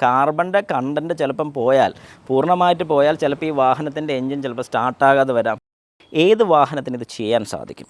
കാർബണിൻ്റെ content ചിലപ്പം പോയാൽ, പൂർണ്ണമായിട്ട് പോയാൽ ചിലപ്പോൾ ഈ വാഹനത്തിൻ്റെ എൻജിൻ ചിലപ്പോൾ സ്റ്റാർട്ടാകാതെ വരാം. ഏത് വാഹനത്തിന് ഇത് ചെയ്യാൻ സാധിക്കും?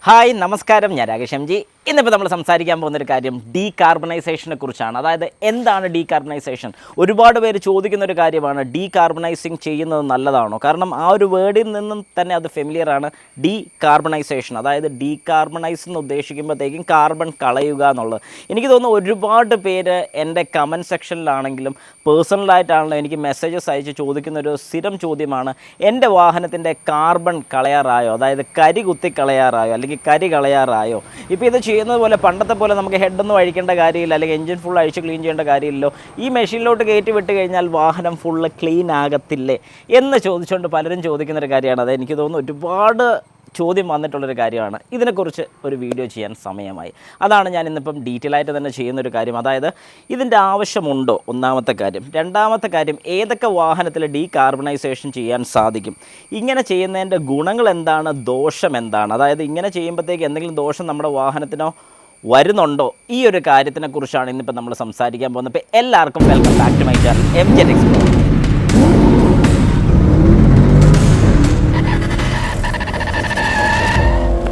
ഹായ്, നമസ്കാരം. ഞാൻ രാകേഷ് എം ജി. ഇന്നിപ്പോൾ നമ്മൾ സംസാരിക്കാൻ പോകുന്നൊരു കാര്യം ഡീകാർബണൈസേഷനെ കുറിച്ചാണ്. അതായത് എന്താണ് ഡീകാർബണൈസേഷൻ? ഒരുപാട് പേര് ചോദിക്കുന്നൊരു കാര്യമാണ്, ഡീകാർബണൈസിങ് ചെയ്യുന്നത് നല്ലതാണോ? കാരണം ആ ഒരു വേർഡിൽ നിന്നും തന്നെ അത് ഫെമിലിയറാണ്, ഡീകാർബണൈസേഷൻ. അതായത് ഡീകാർബണൈസ് എന്ന് ഉദ്ദേശിക്കുമ്പോഴത്തേക്കും കാർബൺ കളയുക എന്നുള്ളത്. എനിക്ക് തോന്നുന്നു ഒരുപാട് പേര് എൻ്റെ കമൻറ്റ് സെക്ഷനിലാണെങ്കിലും പേഴ്സണലായിട്ടാണെങ്കിലും എനിക്ക് മെസ്സേജസ് അയച്ച് ചോദിക്കുന്നൊരു സ്ഥിരം ചോദ്യമാണ്, എൻ്റെ വാഹനത്തിൻ്റെ കാർബൺ കളയാറായോ? അതായത് കരി കുത്തി കളയാറായോ, അല്ലെങ്കിൽ കരി കളയാറായോ? ഇപ്പോൾ ഇത് ചെയ്യുന്നത് പോലെ പണ്ടത്തെ പോലെ നമുക്ക് ഹെഡൊന്നും അഴിക്കേണ്ട കാര്യമില്ല, അല്ലെങ്കിൽ എൻജിൻ ഫുൾ അഴിച്ച് ക്ലീൻ ചെയ്യേണ്ട കാര്യമില്ലല്ലോ. ഈ മെഷീനിലോട്ട് കയറ്റി വിട്ട് കഴിഞ്ഞാൽ വാഹനം ഫുള്ള് ക്ലീൻ ആകത്തില്ലേ എന്ന് ചോദിച്ചുകൊണ്ട് പലരും ചോദിക്കുന്നൊരു കാര്യമാണ്. അത് എനിക്ക് തോന്നുന്നു ഒരുപാട് ചോദ്യം വന്നിട്ടുള്ളൊരു കാര്യമാണ്. ഇതിനെക്കുറിച്ച് ഒരു വീഡിയോ ചെയ്യാൻ സമയമായി. അതാണ് ഞാൻ ഇന്നിപ്പം ഡീറ്റെയിൽ ആയിട്ട് തന്നെ ചെയ്യുന്നൊരു കാര്യം. അതായത് ഇതിൻ്റെ ആവശ്യമുണ്ടോ, ഒന്നാമത്തെ കാര്യം. രണ്ടാമത്തെ കാര്യം, ഏതൊക്കെ വാഹനത്തിൽ ഡീകാർബണൈസേഷൻ ചെയ്യാൻ സാധിക്കും, ഇങ്ങനെ ചെയ്യുന്നതിൻ്റെ ഗുണങ്ങൾ എന്താണ്, ദോഷം എന്താണ്, അതായത് ഇങ്ങനെ ചെയ്യുമ്പോഴത്തേക്ക് എന്തെങ്കിലും ദോഷം നമ്മുടെ വാഹനത്തിനോ വരുന്നുണ്ടോ, ഈ ഒരു കാര്യത്തിനെക്കുറിച്ചാണ് ഇന്നിപ്പോൾ നമ്മൾ സംസാരിക്കാൻ പോകുന്നത്. ഇപ്പോൾ എല്ലാവർക്കും welcome back to my channel MZ Explorer.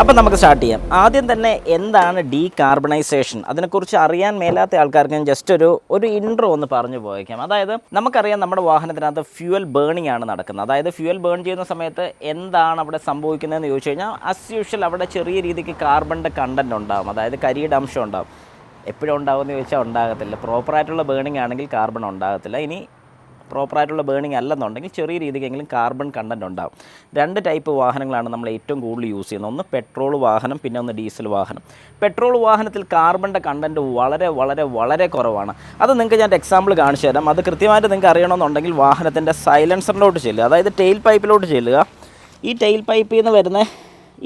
അപ്പം നമുക്ക് സ്റ്റാർട്ട് ചെയ്യാം. ആദ്യം തന്നെ എന്താണ് ഡീകാർബണൈസേഷൻ? അതിനെക്കുറിച്ച് അറിയാൻ മേലാത്ത ആൾക്കാർക്ക് ഞാൻ ജസ്റ്റ് ഒരു ഇൻട്രോ ഒന്ന് പറഞ്ഞു പോയേക്കാം. അതായത് നമുക്കറിയാം നമ്മുടെ വാഹനത്തിനകത്ത് ഫ്യൂവൽ ബേണിംഗ് ആണ് നടക്കുന്നത്. അതായത് ഫ്യൂവൽ ബേൺ ചെയ്യുന്ന സമയത്ത് എന്താണ് അവിടെ സംഭവിക്കുന്നതെന്ന് ചോദിച്ചു കഴിഞ്ഞാൽ ആസ് യൂഷ്വൽ അവിടെ ചെറിയ രീതിക്ക് കാർബണിൻ്റെ കണ്ടൻറ്റ് ഉണ്ടാകും, അതായത് കരിയുടെ അംശം ഉണ്ടാകും. എപ്പോഴും ഉണ്ടാകുമെന്ന് ചോദിച്ചാൽ ഉണ്ടാകത്തില്ല. പ്രോപ്പറായിട്ടുള്ള ബേണിംഗ് ആണെങ്കിൽ കാർബൺ ഉണ്ടാകത്തില്ല. ഇനി പ്രോപ്പറായിട്ടുള്ള ബേണിംഗ് അല്ലെന്നുണ്ടെങ്കിൽ ചെറിയ രീതിക്കെങ്കിലും കാർബൺ കണ്ടൻറ്റ് ഉണ്ടാകും. രണ്ട് ടൈപ്പ് വാഹനങ്ങളാണ് നമ്മൾ ഏറ്റവും കൂടുതൽ യൂസ് ചെയ്യുന്നത്. ഒന്ന് പെട്രോൾ വാഹനം, പിന്നെ ഒന്ന് ഡീസൽ വാഹനം. പെട്രോൾ വാഹനത്തിൽ കാർബണിൻ്റെ കണ്ടൻറ്റ് വളരെ വളരെ വളരെ കുറവാണ്. അത് നിങ്ങൾക്ക് ഞാൻ എക്സാമ്പിൾ കാണിച്ചു തരാം. അത് കൃത്യമായിട്ട് നിങ്ങൾക്ക് അറിയണമെന്നുണ്ടെങ്കിൽ വാഹനത്തിൻ്റെ സൈലൻസറിലോട്ട് ചെല്ലുക, അതായത് ടെയിൽ പൈപ്പിലോട്ട് ചെല്ലുക. ഈ ടെയിൽ പൈപ്പിൽ നിന്ന് വരുന്ന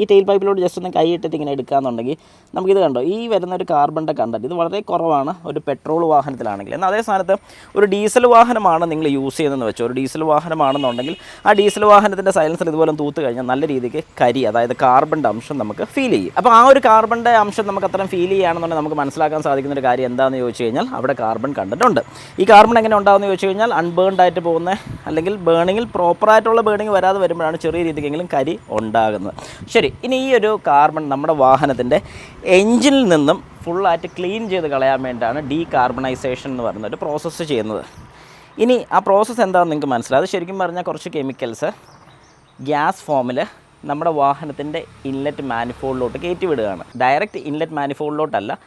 ഈ ടെയിൽ പൈപ്പിലോട്ട് ജസ്റ്റ് ഒന്ന് കൈ ഇട്ടിട്ട് ഇങ്ങനെ എടുക്കുകയെന്നുണ്ടെങ്കിൽ നമുക്കിത് കണ്ടോ, ഈ വരുന്ന ഒരു കാർബണിൻ്റെ കണ്ടൻറ്റ് ഇത് വളരെ കുറവാണ് ഒരു പെട്രോൾ വാഹനത്തിലാണെങ്കിൽ. എന്നാൽ അതേ സ്ഥാനത്ത് ഒരു ഡീസൽ വാഹനമാണ് നിങ്ങൾ യൂസ് ചെയ്യുന്നതെന്ന് വെച്ചോ. ഒരു ഡീസൽ വാഹനമാണെന്നുണ്ടെങ്കിൽ ആ ഡീസൽ വാഹനത്തിൻ്റെ സൈലൻസർ ഇതുപോലെ തൂത്ത് കഴിഞ്ഞാൽ നല്ല രീതിക്ക് കരി, അതായത് കാർബണിൻ്റെ അംശം നമുക്ക് ഫീൽ ചെയ്യും. അപ്പോൾ ആ ഒരു കാർബണിൻ്റെ അംശം നമുക്ക് അത്രയും ഫീൽ ചെയ്യുകയാണെന്നുണ്ടെങ്കിൽ നമുക്ക് മനസ്സിലാക്കാൻ സാധിക്കുന്ന ഒരു കാര്യം എന്താണെന്ന് ചോദിച്ചു കഴിഞ്ഞാൽ അവിടെ കാർബൺ കണ്ടൻറ്റ് ഉണ്ട്. ഈ കാർബൺ എങ്ങനെ ഉണ്ടാകുമെന്ന് ചോദിച്ചു കഴിഞ്ഞാൽ അൺബേൺഡ് ആയിട്ട് പോകുന്ന, അല്ലെങ്കിൽ ബേണിങ്ങിൽ പ്രോപ്പറായിട്ടുള്ള ബേണിങ് വരാതെ വരുമ്പോഴാണ് ചെറിയ രീതിക്കെങ്കിലും കരി ഉണ്ടാകുന്നത്. ശരി, ഇനി ഈ ഒരു കാർബൺ നമ്മുടെ വാഹനത്തിൻ്റെ എൻജിനിൽ നിന്നും ഫുള്ളായിട്ട് ക്ലീൻ ചെയ്ത് കളയാൻ വേണ്ടിയിട്ടാണ് ഡീകാർബണൈസേഷൻ എന്ന് പറയുന്ന ഒരു പ്രോസസ്സ് ചെയ്യുന്നത്. ഇനി ആ പ്രോസസ്സ് എന്താണെന്ന് നിങ്ങൾക്ക് മനസ്സിലാവും. അത് ശരിക്കും പറഞ്ഞാൽ കുറച്ച് കെമിക്കൽസ് ഗ്യാസ് ഫോമിൽ നമ്മുടെ വാഹനത്തിൻ്റെ ഇൻലെറ്റ് മാനിഫോൾഡിലോട്ട് കയറ്റി വിടുകയാണ്. ഡയറക്റ്റ് ഇൻലെറ്റ് മാനിഫോൾഡിലോട്ടല്ല,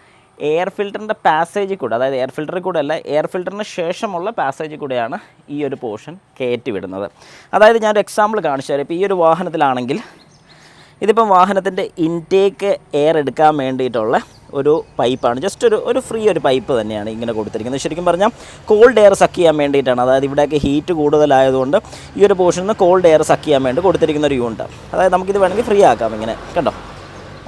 എയർ ഫിൽറ്ററിൻ്റെ പാസേജിൽ കൂടെ, അതായത് എയർ ഫിൽറ്ററിൽ കൂടെ അല്ല, എയർ ഫിൽറ്ററിന് ശേഷമുള്ള പാസേജിൽ കൂടെയാണ് ഈ ഒരു പോർഷൻ കയറ്റി വിടുന്നത്. അതായത് ഞാനൊരു എക്സാമ്പിൾ കാണിച്ചു തരാം. ഇപ്പോൾ ഈ ഒരു വാഹനത്തിലാണെങ്കിൽ ഇതിപ്പം വാഹനത്തിൻ്റെ ഇൻടേക്ക് എയർ എടുക്കാൻ വേണ്ടിയിട്ടുള്ള ഒരു പൈപ്പാണ്. ജസ്റ്റ് ഒരു ഫ്രീ ഒരു പൈപ്പ് തന്നെയാണ് ഇങ്ങനെ കൊടുത്തിരിക്കുന്നത്. ശരിക്കും പറഞ്ഞാൽ കോൾഡ് എയർ സക്ക് ചെയ്യാൻ വേണ്ടിയിട്ടാണ്. അതായത് ഇവിടെയൊക്കെ ഹീറ്റ് കൂടുതലായതുകൊണ്ട് ഈ ഒരു പോർഷനിൽ നിന്ന് കോൾഡ് എയർ സക്ക് ചെയ്യാൻ വേണ്ടി കൊടുത്തിരിക്കുന്ന ഒരു യൂണിറ്റ്. അതായത് നമുക്കിത് വേണമെങ്കിൽ ഫ്രീ ആക്കാം ഇങ്ങനെ, കണ്ടോ.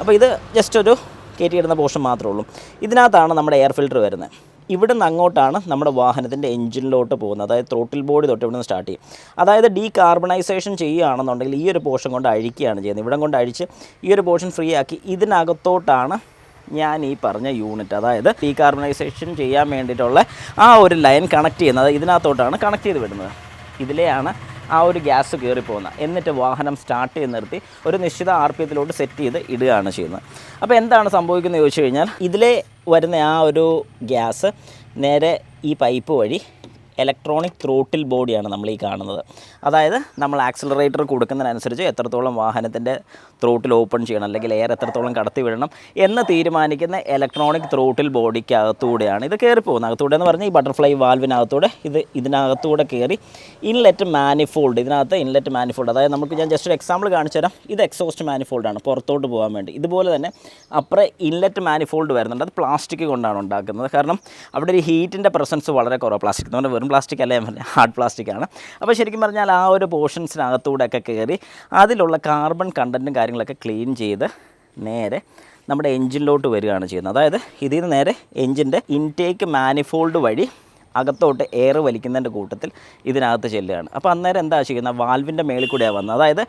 അപ്പോൾ ഇത് ജസ്റ്റ് ഒരു കയറ്റിയിടുന്ന പോർഷൻ മാത്രമേ ഉള്ളൂ. ഇതിനകത്താണ് നമ്മുടെ എയർ ഫിൽറ്റർ വരുന്നത്. ഇവിടെ നിന്ന് അങ്ങോട്ടാണ് നമ്മുടെ വാഹനത്തിൻ്റെ എൻജിനിലോട്ട് പോകുന്നത്. അതായത് ത്രോട്ടിൽ ബോഡി തൊട്ട് ഇവിടെ നിന്ന് സ്റ്റാർട്ട് ചെയ്യും. അതായത് ഡീകാർബണൈസേഷൻ ചെയ്യുകയാണെന്നുണ്ടെങ്കിൽ ഈ ഒരു പോർഷൻ കൊണ്ട് അഴിക്കുകയാണ് ചെയ്യുന്നത്. ഇവിടെ കൊണ്ട് അഴിച്ച് ഈ ഒരു പോർഷൻ ഫ്രീ ആക്കി ഇതിനകത്തോട്ടാണ് ഞാൻ ഈ പറഞ്ഞ യൂണിറ്റ്, അതായത് ഡീകാർബണൈസേഷൻ ചെയ്യാൻ വേണ്ടിയിട്ടുള്ള ആ ഒരു ലൈൻ കണക്ട് ചെയ്യുന്നത് ഇതിനകത്തോട്ടാണ് കണക്ട് ചെയ്ത് വിടുന്നത്. ഇതിലെയാണ് ആ ഒരു ഗ്യാസ് കയറിപ്പോകുന്നത്. എന്നിട്ട് വാഹനം സ്റ്റാർട്ട് ചെയ്ത് നിർത്തി ഒരു നിശ്ചിത RPMത്തിലോട്ട് സെറ്റ് ചെയ്ത് ഇടുകയാണ് ചെയ്യുന്നത്. അപ്പോൾ എന്താണ് സംഭവിക്കുന്നത് ചോദിച്ചു കഴിഞ്ഞാൽ ഇതിലെ വരുന്ന ആ ഒരു ഗ്യാസ് നേരെ ഈ പൈപ്പ് വഴി ഇലക്ട്രോണിക് ത്രോട്ടിൽ ബോഡിയാണ് നമ്മൾ ഈ കാണുന്നത്. അതായത് നമ്മൾ ആക്സിലറേറ്റർ കൊടുക്കുന്നതിനനുസരിച്ച് എത്രത്തോളം വാഹനത്തിൻ്റെ ത്രോട്ടിൽ ഓപ്പൺ ചെയ്യണം, അല്ലെങ്കിൽ എയർ എത്രത്തോളം കടത്തി വിടണം എന്ന് തീരുമാനിക്കുന്ന ഇലക്ട്രോണിക് ത്രോട്ടിൽ ബോഡിക്കകത്തൂടെയാണ് ഇത് കയറി പോകുന്നത്. അകത്തൂടെ എന്ന് പറഞ്ഞാൽ ഈ ബട്ടർഫ്ലൈ വാൽവിനകത്തൂടെ ഇതിനകത്തൂടെ കയറി ഇൻലെറ്റ് മാനിഫോൾഡ്, ഇതിനകത്ത് ഇൻലെറ്റ് മാനിഫോൾഡ്, അതായത് നമുക്ക് ഞാൻ ജസ്റ്റ് ഒരു എക്സാമ്പിൾ കാണിച്ചു തരാം. ഇത് എക്സോസ്റ്റ് മാനിഫോൾഡാണ് പുറത്തോട്ട് പോകാൻ വേണ്ടി. ഇതുപോലെ തന്നെ അപ്പുറം ഇൻലെറ്റ് മാനിഫോൾഡ് വരുന്നുണ്ട്. അത് പ്ലാസ്റ്റിക് കൊണ്ടാണ് ഉണ്ടാക്കുന്നത്. കാരണം അവിടെ ഒരു ഹീറ്റിൻ്റെ പ്രസൻസ് വളരെ കുറവ്. പ്ലാസ്റ്റിക് എന്ന് പറഞ്ഞാൽ വെറും പ്ലാസ്റ്റിക് അല്ല, ഞാൻ പറഞ്ഞ ഹാർഡ് പ്ലാസ്റ്റിക് ആണ്. അപ്പോൾ ശരിക്കും പറഞ്ഞാൽ ആ ഒരു പോർഷൻസിനകത്തൂടെയൊക്കെ കയറി അതിലുള്ള കാർബൺ കണ്ടൻറ്റും കാര്യങ്ങളൊക്കെ ക്ലീൻ ചെയ്ത് നേരെ നമ്മുടെ എൻജിനിലോട്ട് വരികയാണ് ചെയ്യുന്നത്. അതായത് ഇതിൽ നിന്ന് നേരെ എൻജിൻ്റെ ഇൻടേക്ക് മാനിഫോൾഡ് വഴി അകത്തോട്ട് എയർ വലിക്കുന്നതിൻ്റെ കൂട്ടത്തിൽ ഇതിനകത്ത് ചെല്ലുകയാണ്. അപ്പോൾ അന്നേരം എന്താ ചെയ്യുന്നത്, വാൽവിൻ്റെ മേളിൽ കൂടെയാണ് വന്നത്. അതായത്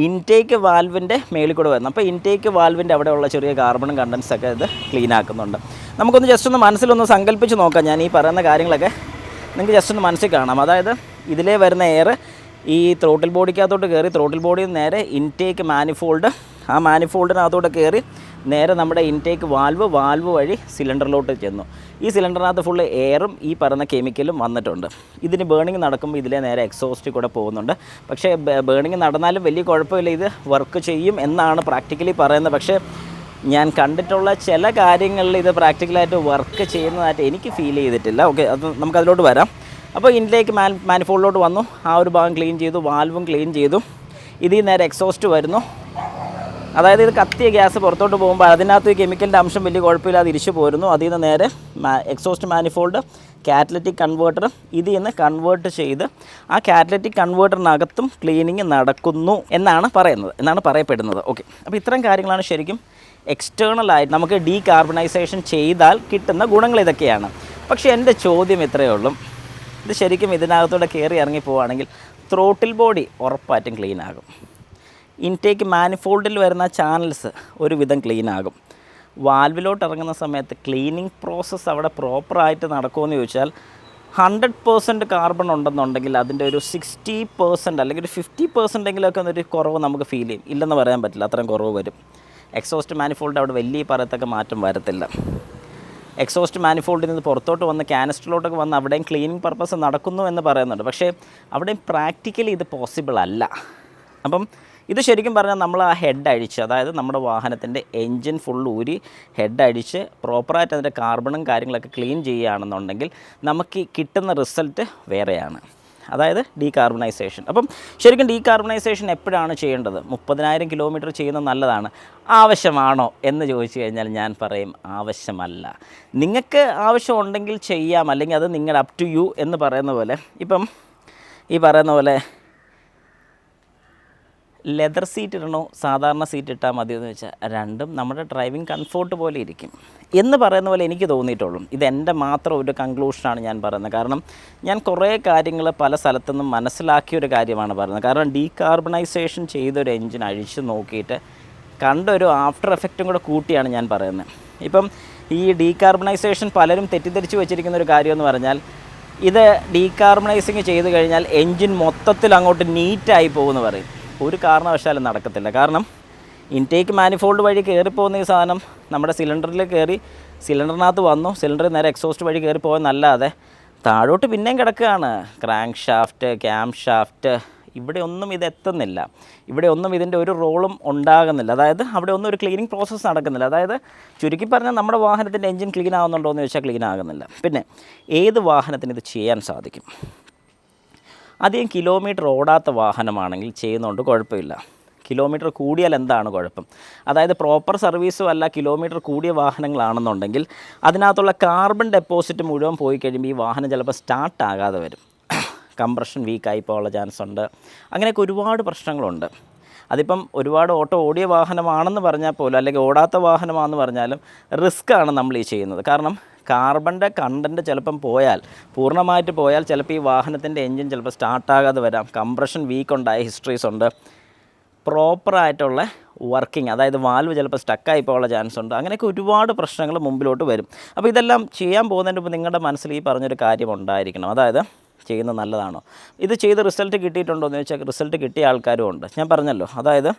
ഇൻടേക്ക് വാൽവിൻ്റെ മേളിൽ കൂടെ വരുന്നത്. അപ്പോൾ ഇൻടേക്ക് വാൽവിൻ്റെ അവിടെയുള്ള ചെറിയ കാർബൺ കണ്ടൻസൊക്കെ ഇത് ക്ലീൻ ആക്കുന്നുണ്ട്. നമുക്കൊന്ന് ജസ്റ്റ് ഒന്ന് മനസ്സിലൊന്ന് സങ്കല്പിച്ച് നോക്കാം. ഞാൻ ഈ പറയുന്ന കാര്യങ്ങളൊക്കെ നിങ്ങൾക്ക് ജസ്റ്റ് ഒന്ന് മനസ്സിൽ കാണാം. അതായത് ഇതിലേ വരുന്ന എയർ ഈ ത്രോട്ടിൽ ബോഡിക്കകത്തോട്ട് കയറി ത്രോട്ടിൽ ബോഡിയിൽ നിന്ന് നേരെ ഇൻടേക്ക് മാനിഫോൾഡ്, ആ മാനിഫോൾഡിനകത്തോട്ട് കയറി നേരെ നമ്മുടെ ഇൻടേക്ക് വാൽവ് വഴി സിലിണ്ടറിലോട്ട് ചെന്നു. ഈ സിലിണ്ടറിനകത്ത് ഫുള്ള് എയറും ഈ പറയുന്ന കെമിക്കലും വന്നിട്ടുണ്ട്. ഇതിന് ബേണിംഗ് നടക്കുമ്പോൾ ഇതിലെ നേരെ എക്സോസ്റ്റ് കൂടെ പോകുന്നുണ്ട്. പക്ഷേ ബേണിംഗ് നടന്നാലും വലിയ കുഴപ്പമില്ല, ഇത് വർക്ക് ചെയ്യും എന്നാണ് പ്രാക്ടിക്കലി പറയുന്നത്. പക്ഷേ ഞാൻ കണ്ടിട്ടുള്ള ചില കാര്യങ്ങളിൽ ഇത് പ്രാക്ടിക്കലായിട്ട് വർക്ക് ചെയ്യുന്നതായിട്ട് എനിക്ക് ഫീൽ ചെയ്തിട്ടില്ല. ഓക്കെ, അത് നമുക്കതിലോട്ട് വരാം. അപ്പോൾ ഇൻലേക്ക് മാനിഫോൾഡിലോട്ട് വന്നു, ആ ഒരു ഭാഗം ക്ലീൻ ചെയ്തു, വാൽവും ക്ലീൻ ചെയ്തു. ഇതിൽ നേരെ എക്സോസ്റ്റ് വരുന്നു. അതായത് ഇത് കത്തിയ ഗ്യാസ് പുറത്തോട്ട് പോകുമ്പോൾ അതിനകത്ത് കെമിക്കലിൻ്റെ അംശം വലിയ കുഴപ്പമില്ലാതെ തിരിച്ചു പോരുന്നു. അതിൽ നിന്ന് നേരെ എക്സോസ്റ്റ് മാനിഫോൾഡ്, കാറ്റലറ്റിക് കൺവേർട്ടർ, ഇതിൽ നിന്ന് കൺവേർട്ട് ചെയ്ത് ആ കാറ്റലറ്റിക് കൺവേർട്ടറിനകത്തും ക്ലീനിങ് നടക്കുന്നു എന്നാണ് പറയപ്പെടുന്നത്. ഓക്കെ, അപ്പോൾ ഇത്തരം കാര്യങ്ങളാണ് ശരിക്കും എക്സ്റ്റേണലായിട്ട് നമുക്ക് ഡീകാർബണൈസേഷൻ ചെയ്താൽ കിട്ടുന്ന ഗുണങ്ങൾ ഇതൊക്കെയാണ്. പക്ഷേ എൻ്റെ ചോദ്യം ഇത്രയേ ഉള്ളൂ, ഇത് ശരിക്കും ഇതിനകത്തൂടെ കയറി ഇറങ്ങി പോവുകയാണെങ്കിൽ ത്രോട്ടിൽ ബോഡി ഉറപ്പായിട്ടും ക്ലീൻ ആകും. ഇൻടേക്ക് മാനിഫോൾഡിൽ വരുന്ന ചാനൽസ് ഒരുവിധം ക്ലീൻ ആകും. വാൽവിലോട്ട് ഇറങ്ങുന്ന സമയത്ത് ക്ലീനിങ് പ്രോസസ്സ് അവിടെ പ്രോപ്പറായിട്ട് നടക്കുമെന്ന് ചോദിച്ചാൽ 100% കാർബൺ ഉണ്ടെന്നുണ്ടെങ്കിൽ അതിൻ്റെ ഒരു 60% അല്ലെങ്കിൽ ഒരു 50% എങ്കിലുമൊക്കെ ഒരു കുറവ് നമുക്ക് ഫീൽ ചെയ്യും. ഇല്ലെന്ന് പറയാൻ പറ്റില്ല, അത്രയും കുറവ് വരും. എക്സോസ്റ്റ് മാനിഫോൾഡ് അവിടെ വലിയ പറയത്തക്ക മാറ്റം വരത്തില്ല. എക്സോസ്റ്റ് മാനിഫോൾഡിൽ നിന്ന് പുറത്തോട്ട് വന്ന് കാനിസ്റ്ററിലോട്ടൊക്കെ വന്ന് അവിടെയും ക്ലീനിങ് പർപ്പസ് നടക്കുന്നു എന്ന് പറയുന്നുണ്ട്. പക്ഷേ അവിടെയും പ്രാക്ടിക്കലി ഇത് പോസിബിൾ അല്ല. അപ്പം ഇത് ശരിക്കും പറഞ്ഞാൽ നമ്മൾ ആ ഹെഡ് അഴിച്ച്, അതായത് നമ്മുടെ വാഹനത്തിൻ്റെ എൻജിൻ ഫുൾ ഊരി ഹെഡ് അഴിച്ച് പ്രോപ്പറായിട്ട് അതിൻ്റെ കാർബണും കാര്യങ്ങളൊക്കെ ക്ലീൻ ചെയ്യുകയാണെന്നുണ്ടെങ്കിൽ നമുക്ക് കിട്ടുന്ന റിസൾട്ട് വേറെയാണ്, അതായത് ഡീകാർബണൈസേഷൻ. അപ്പം ശരിക്കും ഡീകാർബണൈസേഷൻ എപ്പോഴാണ് ചെയ്യേണ്ടത്? 30,000 കിലോമീറ്റർ ചെയ്യുന്നത് നല്ലതാണ്. ആവശ്യമാണോ എന്ന് ചോദിച്ചു കഴിഞ്ഞാൽ ഞാൻ പറയും ആവശ്യമല്ല. നിങ്ങൾക്ക് ആവശ്യമുണ്ടെങ്കിൽ ചെയ്യാം, അല്ലെങ്കിൽ അത് നിങ്ങളുടെ അപ് ടു യു എന്ന് പറയുന്ന പോലെ. ഇപ്പം ഈ പറയുന്ന പോലെ ലെതർ സീറ്റ് ഇടണോ സാധാരണ സീറ്റ് ഇട്ടാൽ മതിയെന്ന് വെച്ചാൽ രണ്ടും നമ്മുടെ ഡ്രൈവിംഗ് കംഫോർട്ട് പോലെ ഇരിക്കും എന്ന് പറയുന്ന പോലെ എനിക്ക് തോന്നിയിട്ടുള്ളൂ. ഇതെൻ്റെ മാത്രം ഒരു കൺക്ലൂഷനാണ് ഞാൻ പറയുന്നത്. കാരണം ഞാൻ കുറേ കാര്യങ്ങൾ പല സ്ഥലത്തുനിന്നും മനസ്സിലാക്കിയൊരു കാര്യമാണ് പറയുന്നത്. കാരണം ഡീകാർബണൈസേഷൻ ചെയ്തൊരു എൻജിൻ അഴിച്ച് നോക്കിയിട്ട് കണ്ടൊരു ആഫ്റ്റർ എഫക്റ്റും കൂടെ കൂട്ടിയാണ് ഞാൻ പറയുന്നത്. ഇപ്പം ഈ ഡീകാർബണൈസേഷൻ പലരും തെറ്റിദ്ധരിച്ച് വെച്ചിരിക്കുന്ന ഒരു കാര്യമെന്ന് പറഞ്ഞാൽ ഇത് ഡീകാർബണൈസിങ് ചെയ്ത് കഴിഞ്ഞാൽ എൻജിൻ മൊത്തത്തിൽ അങ്ങോട്ട് നീറ്റായി പോകുമെന്ന് പറയും. ഒരു കാരണവശാലും നടക്കത്തില്ല. കാരണം ഇൻടേക്ക് മാനിഫോൾഡ് വഴി കയറിപ്പോകുന്ന ഈ സാധനം നമ്മുടെ സിലിണ്ടറിൽ കയറി സിലിണ്ടറിനകത്ത് വന്നു, സിലിണ്ടറിൽ നേരെ എക്സോസ്റ്റ് വഴി കയറിപ്പോയെന്നല്ലാതെ താഴോട്ട് പിന്നെയും കിടക്കുകയാണ്. ക്രാങ്ക് ഷാഫ്റ്റ്, ക്യാം ഷാഫ്റ്റ്, ഇവിടെ ഒന്നും ഇത് എത്തുന്നില്ല. ഇവിടെ ഒന്നും ഇതിൻ്റെ ഒരു റോളും ഉണ്ടാകുന്നില്ല. അതായത് അവിടെ ഒന്നും ഒരു ക്ലീനിങ് പ്രോസസ്സ് നടക്കുന്നില്ല. അതായത് ചുരുക്കി പറഞ്ഞാൽ നമ്മുടെ വാഹനത്തിൻ്റെ എൻജിൻ ക്ലീൻ ആകുന്നുണ്ടോ എന്ന് ചോദിച്ചാൽ ക്ലീൻ ആകുന്നില്ല. പിന്നെ ഏത് വാഹനത്തിന് ഇത് ചെയ്യാൻ സാധിക്കും? അധികം കിലോമീറ്റർ ഓടാത്ത വാഹനമാണെങ്കിൽ ചെയ്യുന്നതുകൊണ്ട് കുഴപ്പമില്ല. കിലോമീറ്റർ കൂടിയാൽ എന്താണ് കുഴപ്പം? അതായത് പ്രോപ്പർ സർവീസും അല്ല, കിലോമീറ്റർ കൂടിയ വാഹനങ്ങളാണെന്നുണ്ടെങ്കിൽ അതിനകത്തുള്ള കാർബൺ ഡെപ്പോസിറ്റ് മുഴുവൻ പോയി കഴിയുമ്പോൾ ഈ വാഹനം ചിലപ്പോൾ സ്റ്റാർട്ടാകാതെ വരും. കംപ്രഷൻ വീക്കായി പോകാനുള്ള ചാൻസ് ഉണ്ട്. അങ്ങനെയൊക്കെ ഒരുപാട് പ്രശ്നങ്ങളുണ്ട്. അതിപ്പം ഒരുപാട് ഓടിയ വാഹനമാണെന്ന് പറഞ്ഞാൽ പോലും, അല്ലെങ്കിൽ ഓടാത്ത വാഹനമാണെന്ന് പറഞ്ഞാലും റിസ്ക്കാണ് നമ്മൾ ഈ ചെയ്യുന്നത്. കാരണം കാർബണിൻ്റെ കണ്ടൻറ്റ് ചിലപ്പം പൂർണ്ണമായിട്ട് പോയാൽ ചിലപ്പോൾ ഈ വാഹനത്തിൻ്റെ എൻജിൻ ചിലപ്പോൾ സ്റ്റാർട്ടാകാതെ വരാം. കംപ്രഷൻ വീക്ക് ഉണ്ടായ ഹിസ്റ്ററീസ് ഉണ്ട്. പ്രോപ്പറായിട്ടുള്ള വർക്കിംഗ്, അതായത് വാൽവ് ചിലപ്പോൾ സ്റ്റക്കായി പോകാനുള്ള ചാൻസ് ഉണ്ട്. അങ്ങനെയൊക്കെ ഒരുപാട് പ്രശ്നങ്ങൾ മുമ്പിലോട്ട് വരും. അപ്പോൾ ഇതെല്ലാം ചെയ്യാൻ പോകുന്നതിന് മുമ്പ് നിങ്ങളുടെ മനസ്സിൽ ഈ പറഞ്ഞൊരു കാര്യം ഉണ്ടായിരിക്കണം. അതായത് ചെയ്യുന്നത് നല്ലതാണോ? ഇത് ചെയ്ത് റിസൾട്ട് കിട്ടിയിട്ടുണ്ടോ എന്ന് ചോദിച്ചാൽ റിസൾട്ട് കിട്ടിയ ആൾക്കാരും ഉണ്ട്. ഞാൻ പറഞ്ഞല്ലോ, അതായത്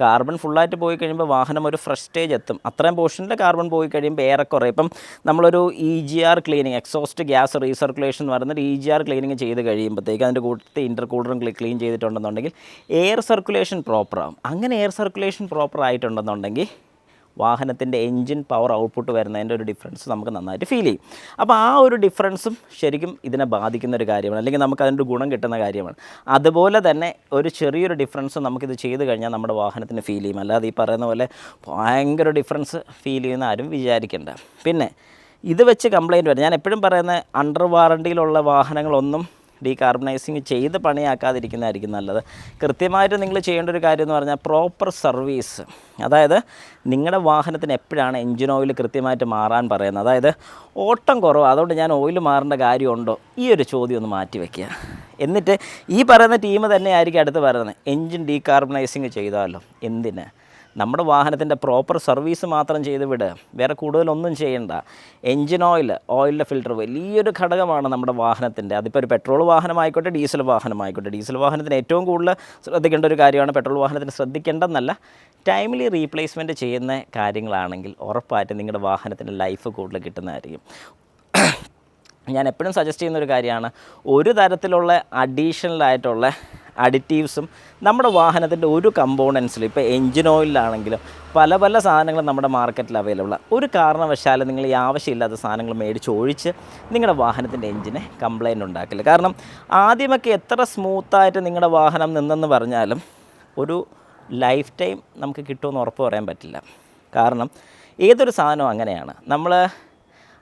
കാർബൺ ഫുള്ളായിട്ട് പോയി കഴിയുമ്പോൾ വാഹനം ഒരു ഫ്രഷ് സ്റ്റേജ് എത്തും. അത്രയും പോർഷനിൽ കാർബൺ പോയി കഴിയുമ്പോൾ ഏറെക്കുറെ ഇപ്പം നമ്മളൊരു EGR cleaning, exhaust gas recirculation എന്ന് പറയുന്നത് EGR ക്ലീനിങ് ചെയ്ത് കഴിയുമ്പോഴത്തേക്ക് അതിൻ്റെ കൂട്ടത്തിൽ ഇൻ്റർകൂളറും ക്ലീൻ ചെയ്തിട്ടുണ്ടെന്നുണ്ടെങ്കിൽ എയർ സർക്കുലേഷൻ പ്രോപ്പറാകും. അങ്ങനെ എയർ സർക്കുലേഷൻ പ്രോപ്പർ ആയിട്ടുണ്ടെന്നുണ്ടെങ്കിൽ വാഹനത്തിൻ്റെ എൻജിൻ പവർ ഔട്ട്പുട്ട് വരുന്നതിൻ്റെ ഒരു ഡിഫറൻസ് നമുക്ക് നന്നായിട്ട് ഫീൽ ചെയ്യും. അപ്പോൾ ആ ഒരു ഡിഫറൻസും ശരിക്കും ഇതിനെ ബാധിക്കുന്ന ഒരു കാര്യമാണ്, അല്ലെങ്കിൽ നമുക്ക് അതിൻ്റെ ഗുണം കിട്ടുന്ന കാര്യമാണ്. അതുപോലെ തന്നെ ഒരു ചെറിയൊരു ഡിഫറൻസ് നമുക്കിത് ചെയ്ത് കഴിഞ്ഞാൽ നമ്മുടെ വാഹനത്തിന് ഫീൽ ചെയ്യും. അല്ലാതെ ഈ പറയുന്ന പോലെ ഭയങ്കര ഡിഫറൻസ് ഫീൽ ചെയ്യുന്ന ആരും വിചാരിക്കേണ്ട. പിന്നെ ഇത് വെച്ച് കംപ്ലയിൻറ്റ് വരും. ഞാൻ എപ്പോഴും പറയുന്നത് അണ്ടർ വാറണ്ടിയിലുള്ള വാഹനങ്ങളൊന്നും ഡീകാർബണൈസിങ് ചെയ്ത് പണിയാക്കാതിരിക്കുന്നതായിരിക്കും നല്ലത്. കൃത്യമായിട്ട് നിങ്ങൾ ചെയ്യേണ്ട ഒരു കാര്യം എന്ന് പറഞ്ഞാൽ പ്രോപ്പർ സർവീസ്. അതായത് നിങ്ങളുടെ വാഹനത്തിന് എപ്പോഴാണ് എൻജിൻ ഓയിൽ കൃത്യമായിട്ട് മാറാൻ പറയുന്നത്? അതായത് ഓട്ടം കുറവ്, അതുകൊണ്ട് ഞാൻ ഓയിൽ മാറേണ്ട കാര്യമുണ്ടോ? ഈ ഒരു ചോദ്യം ഒന്ന് മാറ്റി വയ്ക്കുക. എന്നിട്ട് ഈ പറയുന്ന ടീം തന്നെ ആയിരിക്കും അടുത്ത് പറയുന്നത് എൻജിൻ ഡീകാർബണൈസിങ് ചെയ്താലോ. എന്തിന്? നമ്മുടെ വാഹനത്തിൻ്റെ പ്രോപ്പർ സർവീസ് മാത്രം ചെയ്ത് വിടുക, വേറെ കൂടുതലൊന്നും ചെയ്യണ്ട. എൻജിൻ ഓയിലിൻ്റെ ഫിൽറ്റർ വലിയൊരു ഘടകമാണ് നമ്മുടെ വാഹനത്തിൻ്റെ. അതിപ്പോൾ ഒരു പെട്രോൾ വാഹനമായിക്കോട്ടെ, ഡീസൽ വാഹനമായിക്കോട്ടെ. ഡീസൽ വാഹനത്തിന് ഏറ്റവും കൂടുതൽ ശ്രദ്ധിക്കേണ്ട ഒരു കാര്യമാണ്, പെട്രോൾ വാഹനത്തിന് ശ്രദ്ധിക്കേണ്ടെന്നല്ല, ടൈംലി റീപ്ലേസ്മെൻറ്റ് ചെയ്യുന്ന കാര്യങ്ങളാണെങ്കിൽ ഉറപ്പായിട്ടും നിങ്ങളുടെ വാഹനത്തിൻ്റെ ലൈഫ് കൂടുതൽ കിട്ടുന്നതായിരിക്കും. ഞാൻ എപ്പോഴും സജസ്റ്റ് ചെയ്യുന്നൊരു കാര്യമാണ്, ഒരു തരത്തിലുള്ള അഡീഷണലായിട്ടുള്ള അഡിറ്റീവ്സും നമ്മുടെ വാഹനത്തിൻ്റെ ഒരു കമ്പോണൻസിലും, ഇപ്പോൾ എൻജിൻ ഓയിലാണെങ്കിലും പല പല സാധനങ്ങളും നമ്മുടെ മാർക്കറ്റിൽ അവൈലബിളാണ്. ഒരു കാരണവശാലും നിങ്ങൾ ഈ ആവശ്യമില്ലാത്ത സാധനങ്ങൾ മേടിച്ച് ഒഴിച്ച് നിങ്ങളുടെ വാഹനത്തിൻ്റെ എൻജിനെ കംപ്ലയിൻ്റ് ഉണ്ടാക്കില്ല. കാരണം ആദ്യമൊക്കെ എത്ര സ്മൂത്തായിട്ട് നിങ്ങളുടെ വാഹനം നിന്നെന്ന് പറഞ്ഞാലും ഒരു ലൈഫ് ടൈം നമുക്ക് കിട്ടുമെന്ന് ഉറപ്പ് പറയാൻ പറ്റില്ല. കാരണം ഏതൊരു സാധനവും അങ്ങനെയാണ്, നമ്മൾ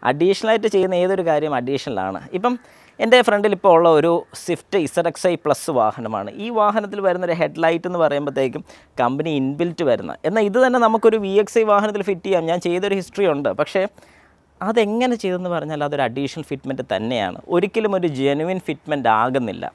അഡീഷണലായിട്ട് ചെയ്യുന്ന ഏതൊരു കാര്യം അഡീഷണലാണ്. ഇപ്പം എൻ്റെ ഫ്രണ്ടിൽ ഇപ്പോൾ ഉള്ള ഒരു സ്വിഫ്റ്റ് ZXi പ്ലസ് വാഹനമാണ്. ഈ വാഹനത്തിൽ വരുന്നൊരു ഹെഡ്ലൈറ്റ് എന്ന് പറയുമ്പോഴത്തേക്കും കമ്പനി ഇൻബിൽറ്റ് വരുന്ന, എന്നാൽ ഇത് തന്നെ നമുക്കൊരു VXi വാഹനത്തിൽ ഫിറ്റ് ചെയ്യാം. ഞാൻ ചെയ്തൊരു ഹിസ്റ്ററി ഉണ്ട്. പക്ഷേ അതെങ്ങനെ ചെയ്തെന്ന് പറഞ്ഞാൽ അതൊരു അഡീഷണൽ ഫിറ്റ്മെൻറ്റ് തന്നെയാണ്, ഒരിക്കലും ഒരു ജെനുവിൻ ഫിറ്റ്മെൻറ്റ് ആകുന്നില്ല.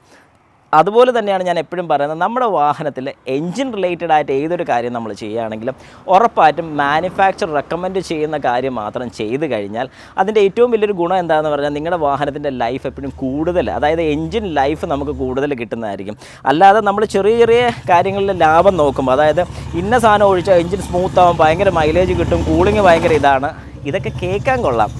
അതുപോലെ തന്നെയാണ് ഞാൻ എപ്പോഴും പറയുന്നത്, നമ്മുടെ വാഹനത്തിൽ എൻജിൻ റിലേറ്റഡ് ആയിട്ട് ഏതൊരു കാര്യം നമ്മൾ ചെയ്യുകയാണെങ്കിലും ഉറപ്പായിട്ടും മാനുഫാക്ചർ റെക്കമെൻഡ് ചെയ്യുന്ന കാര്യം മാത്രം ചെയ്ത് കഴിഞ്ഞാൽ അതിൻ്റെ ഏറ്റവും വലിയൊരു ഗുണം എന്താണെന്ന് പറഞ്ഞാൽ നിങ്ങളുടെ വാഹനത്തിൻ്റെ ലൈഫ് എപ്പോഴും കൂടുതൽ, അതായത് എൻജിൻ ലൈഫ് നമുക്ക് കൂടുതൽ കിട്ടുന്നതായിരിക്കും. അല്ലാതെ നമ്മൾ ചെറിയ ചെറിയ കാര്യങ്ങളിൽ ലാഭം നോക്കുമ്പോൾ, അതായത് ഇന്ന സാധനം ഒഴിച്ചാൽ എൻജിൻ സ്മൂത്താവും, ഭയങ്കര മൈലേജ് കിട്ടും, കൂളിംഗ് ഭയങ്കര ഇതാണ്, ഇതൊക്കെ കേൾക്കാൻ കൊള്ളാം,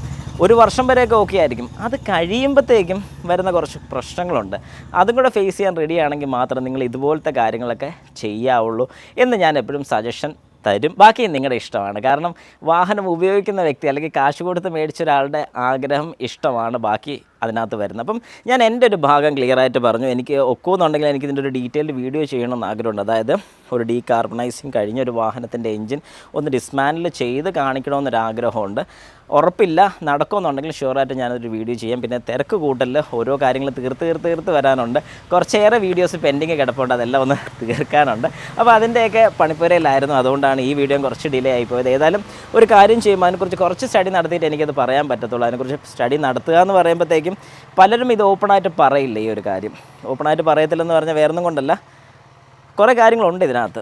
ഒരു വർഷം വരെയൊക്കെ ഓക്കെ ആയിരിക്കും. അത് കഴിയുമ്പോഴത്തേക്കും വരുന്ന കുറച്ച് പ്രശ്നങ്ങളുണ്ട്. അതും കൂടെ ഫേസ് ചെയ്യാൻ റെഡി ആണെങ്കിൽ മാത്രം നിങ്ങൾ ഇതുപോലത്തെ കാര്യങ്ങളൊക്കെ ചെയ്യാവുള്ളൂ എന്ന് ഞാൻ എപ്പോഴും സജഷൻ തരും. ബാക്കി നിങ്ങളുടെ ഇഷ്ടമാണ്. കാരണം വാഹനം ഉപയോഗിക്കുന്ന വ്യക്തി അല്ലെങ്കിൽ കാശ് കൊടുത്ത് മേടിച്ച ഒരാളുടെ ആഗ്രഹം, ഇഷ്ടമാണ് ബാക്കി അതിനകത്ത് വരുന്നത്. അപ്പം ഞാൻ എൻ്റെ ഒരു ഭാഗം ക്ലിയറായിട്ട് പറഞ്ഞു. എനിക്ക് ഒക്കുമെന്നുണ്ടെങ്കിൽ എനിക്ക് ഇതിൻ്റെ ഒരു ഡീറ്റെയിൽഡ് വീഡിയോ ചെയ്യണമെന്ന് ആഗ്രഹമുണ്ട്. അതായത് ഒരു ഡീകാർബണൈസിങ് കഴിഞ്ഞ ഒരു വാഹനത്തിൻ്റെ എൻജിൻ ഒന്ന് ഡിസ്മാൻഡിൽ ചെയ്ത് കാണിക്കണമെന്നൊരാഗ്രഹമുണ്ട്. ഉറപ്പില്ല, നടക്കുമെന്നുണ്ടെങ്കിൽ ഷുവറായിട്ട് ഞാനൊരു വീഡിയോ ചെയ്യാം. പിന്നെ തിരക്ക് കൂട്ടലിൽ ഓരോ കാര്യങ്ങൾ തീർത്ത് വരാനുണ്ട്. കുറച്ചേറെ വീഡിയോസ് പെൻഡിങ് കിടപ്പുണ്ട്, അതെല്ലാം ഒന്ന് തീർക്കാനുണ്ട്. അപ്പോൾ അതിൻ്റെയൊക്കെ പണിപ്പുരയിലായിരുന്നു. അതുകൊണ്ടാണ് ഈ വീഡിയോ കുറച്ച് ഡിലേ ആയിപ്പോയത്. ഏതായാലും ഒരു കാര്യം ചെയ്യുമ്പോൾ അതിനെക്കുറിച്ച് കുറച്ച് സ്റ്റഡി നടത്തിയിട്ട് എനിക്കത് പറയാൻ പറ്റത്തുള്ളൂ. അതിനെക്കുറിച്ച് സ്റ്റഡി നടത്തുക എന്ന് പറയുമ്പോഴത്തേക്കും പലരും ഇത് ഓപ്പണായിട്ട് പറയില്ല. ഈ ഒരു കാര്യം ഓപ്പണായിട്ട് പറയത്തില്ലെന്ന് പറഞ്ഞാൽ വേറൊന്നും കൊണ്ടല്ല, കുറേ കാര്യങ്ങളുണ്ട് ഇതിനകത്ത്.